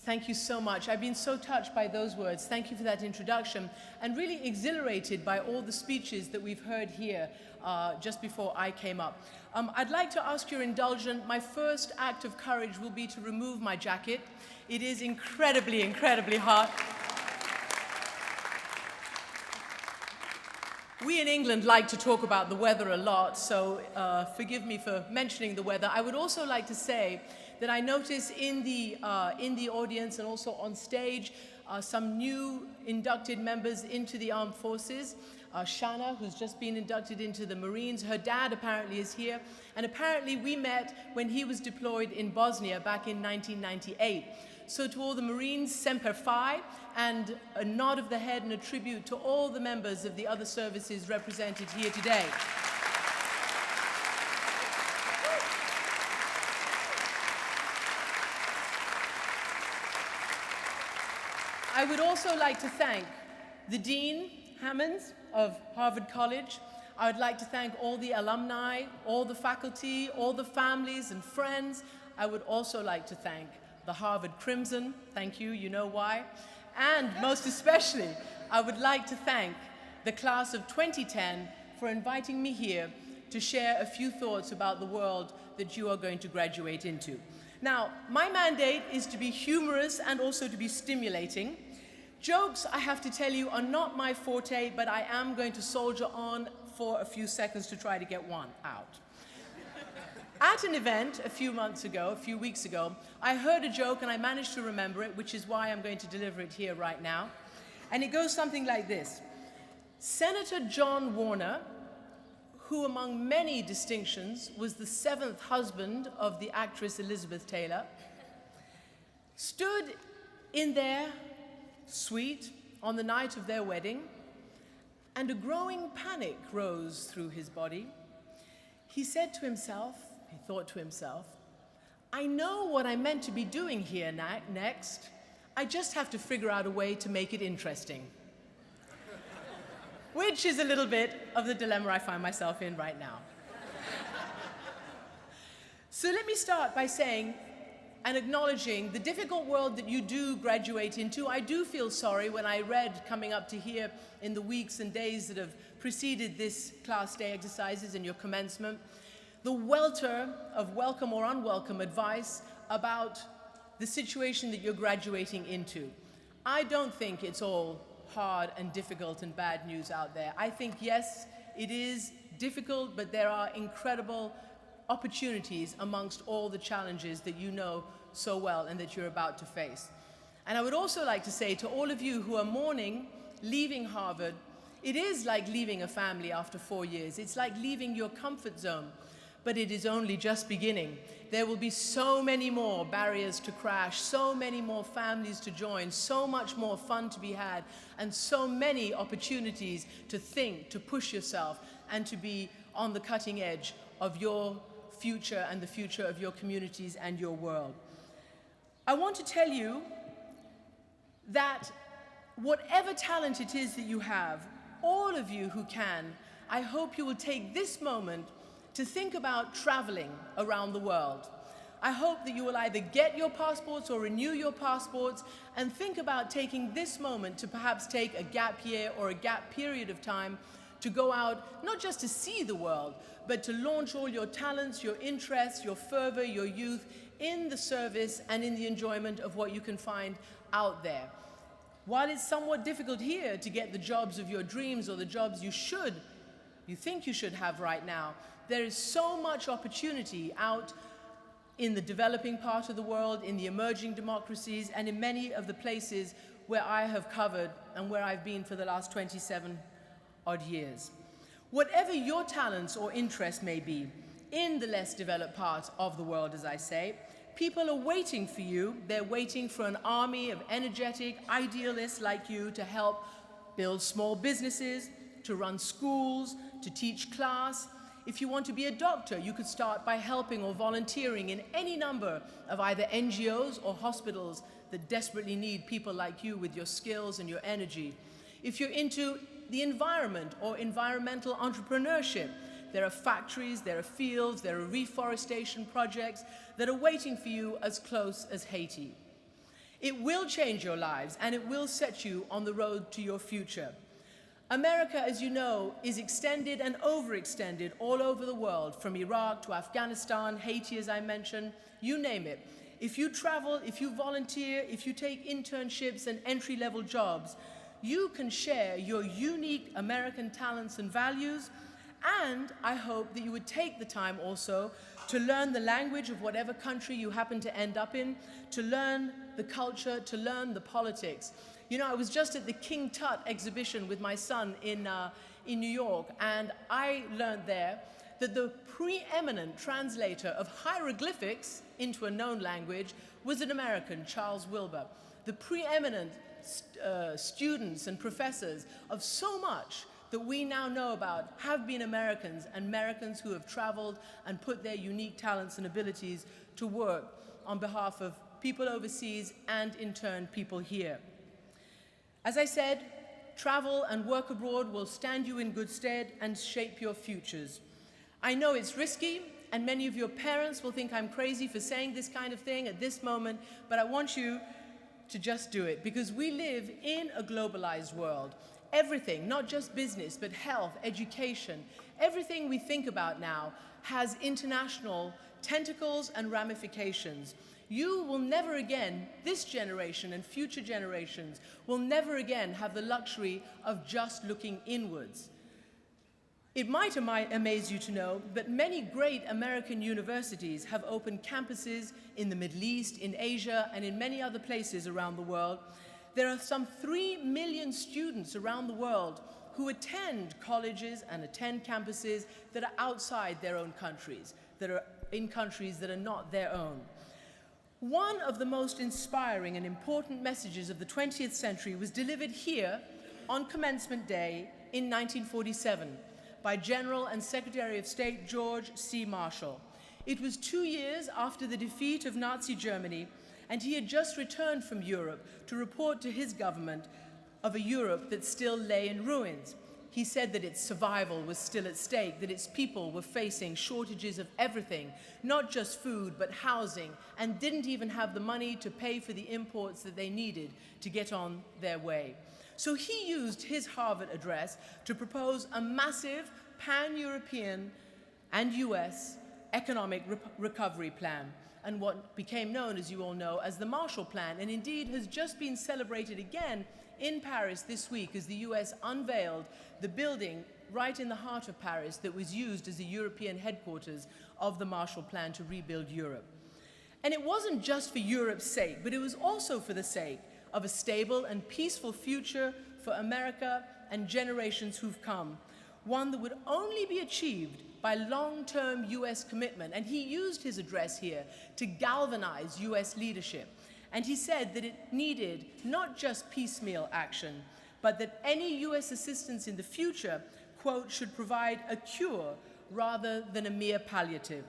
Thank you so much. I've been so touched by those words. Thank you for that introduction, and really exhilarated by all the speeches that we've heard here just before I came up. I'd like to ask your indulgence. My first act of courage will be to remove my jacket. It is incredibly, incredibly hot. We in England like to talk about the weather a lot, so forgive me for mentioning the weather. I would also like to say that I notice in the audience and also on stage some new inducted members into the armed forces. Shana, who's just been inducted into the Marines, her dad apparently is here, and apparently we met when he was deployed in Bosnia back in 1998. So to all the Marines, Semper Fi, and a nod of the head and a tribute to all the members of the other services represented here today. I would also like to thank the Dean Hammonds of Harvard College. I would like to thank all the alumni, all the faculty, all the families and friends. I would also like to thank the Harvard Crimson. Thank you, you know why. And most especially, I would like to thank the class of 2010 for inviting me here to share a few thoughts about the world that you are going to graduate into. Now, my mandate is to be humorous and also to be stimulating. Jokes, I have to tell you, are not my forte, but I am going to soldier on for a few seconds to try to get one out. At an event a few weeks ago, I heard a joke and I managed to remember it, which is why I'm going to deliver it here right now. And it goes something like this. Senator John Warner, who among many distinctions was the 7th husband of the actress Elizabeth Taylor, stood in their suite on the night of their wedding, and a growing panic rose through his body. He thought to himself, I know what I'm meant to be doing here next. I just have to figure out a way to make it interesting. Which is a little bit of the dilemma I find myself in right now. So let me start by saying and acknowledging the difficult world that you do graduate into. I do feel sorry when I read coming up to here in the weeks and days that have preceded this class day exercises and your commencement, the welter of welcome or unwelcome advice about the situation that you're graduating into. I don't think it's all hard and difficult and bad news out there. I think, yes, it is difficult, but there are incredible opportunities amongst all the challenges that you know so well and that you're about to face. And I would also like to say to all of you who are mourning, leaving Harvard, it is like leaving a family after 4 years. It's like leaving your comfort zone, but it is only just beginning. There will be so many more barriers to crash, so many more families to join, so much more fun to be had, and so many opportunities to think, to push yourself, and to be on the cutting edge of your future and the future of your communities and your world. I want to tell you that whatever talent it is that you have, all of you who can, I hope you will take this moment to think about traveling around the world. I hope that you will either get your passports or renew your passports, and think about taking this moment to perhaps take a gap year or a gap period of time to go out, not just to see the world, but to launch all your talents, your interests, your fervor, your youth in the service and in the enjoyment of what you can find out there. While it's somewhat difficult here to get the jobs of your dreams or the jobs you think you should have right now, there is so much opportunity out in the developing part of the world, in the emerging democracies, and in many of the places where I have covered and where I've been for the last 27 odd years. Whatever your talents or interests may be, in the less developed parts of the world, as I say, people are waiting for you. They're waiting for an army of energetic idealists like you to help build small businesses, to run schools, to teach class. If you want to be a doctor, you could start by helping or volunteering in any number of either NGOs or hospitals that desperately need people like you with your skills and your energy. If you're into the environment or environmental entrepreneurship, there are factories, there are fields, there are reforestation projects that are waiting for you as close as Haiti. It will change your lives, and it will set you on the road to your future. America, as you know, is extended and overextended all over the world, from Iraq to Afghanistan, Haiti, as I mentioned, you name it. If you travel, if you volunteer, if you take internships and entry-level jobs, you can share your unique American talents and values, and I hope that you would take the time also to learn the language of whatever country you happen to end up in, to learn the culture, to learn the politics. You know, I was just at the King Tut exhibition with my son in New York, and I learned there that the preeminent translator of hieroglyphics into a known language was an American, Charles Wilbur. The preeminent students and professors of so much that we now know about have been Americans, and Americans who have traveled and put their unique talents and abilities to work on behalf of people overseas and, in turn, people here. As I said, travel and work abroad will stand you in good stead and shape your futures. I know it's risky, and many of your parents will think I'm crazy for saying this kind of thing at this moment, but I want you to just do it, because we live in a globalized world. Everything, not just business, but health, education, everything we think about now has international tentacles and ramifications. You will never again, this generation and future generations, will never again have the luxury of just looking inwards. It might amaze you to know that many great American universities have opened campuses in the Middle East, in Asia, and in many other places around the world. There are some 3 million students around the world who attend colleges and attend campuses that are outside their own countries, that are in countries that are not their own. One of the most inspiring and important messages of the 20th century was delivered here on Commencement Day in 1947 by General and Secretary of State George C. Marshall. It was 2 years after the defeat of Nazi Germany, and he had just returned from Europe to report to his government of a Europe that still lay in ruins. He said that its survival was still at stake, that its people were facing shortages of everything, not just food, but housing, and didn't even have the money to pay for the imports that they needed to get on their way. So he used his Harvard address to propose a massive pan-European and US economic recovery plan, and what became known, as you all know, as the Marshall Plan, and indeed has just been celebrated again in Paris this week as the US unveiled the building right in the heart of Paris that was used as the European headquarters of the Marshall Plan to rebuild Europe. And it wasn't just for Europe's sake, but it was also for the sake of a stable and peaceful future for America and generations who've come, one that would only be achieved by long-term US commitment. And he used his address here to galvanize US leadership. And he said that it needed not just piecemeal action, but that any US assistance in the future, quote, should provide a cure rather than a mere palliative.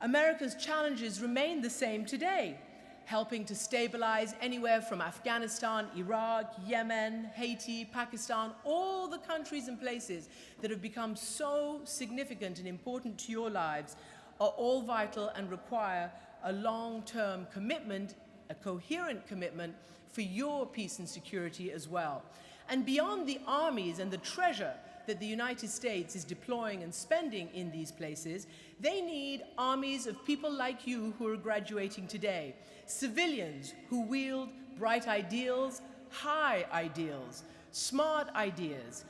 America's challenges remain the same today, helping to stabilize anywhere from Afghanistan, Iraq, Yemen, Haiti, Pakistan, all the countries and places that have become so significant and important to your lives are all vital and require a long-term commitment, a coherent commitment for your peace and security as well. And beyond the armies and the treasure that the United States is deploying and spending in these places, they need armies of people like you who are graduating today, civilians who wield bright ideals, high ideals, smart ideas,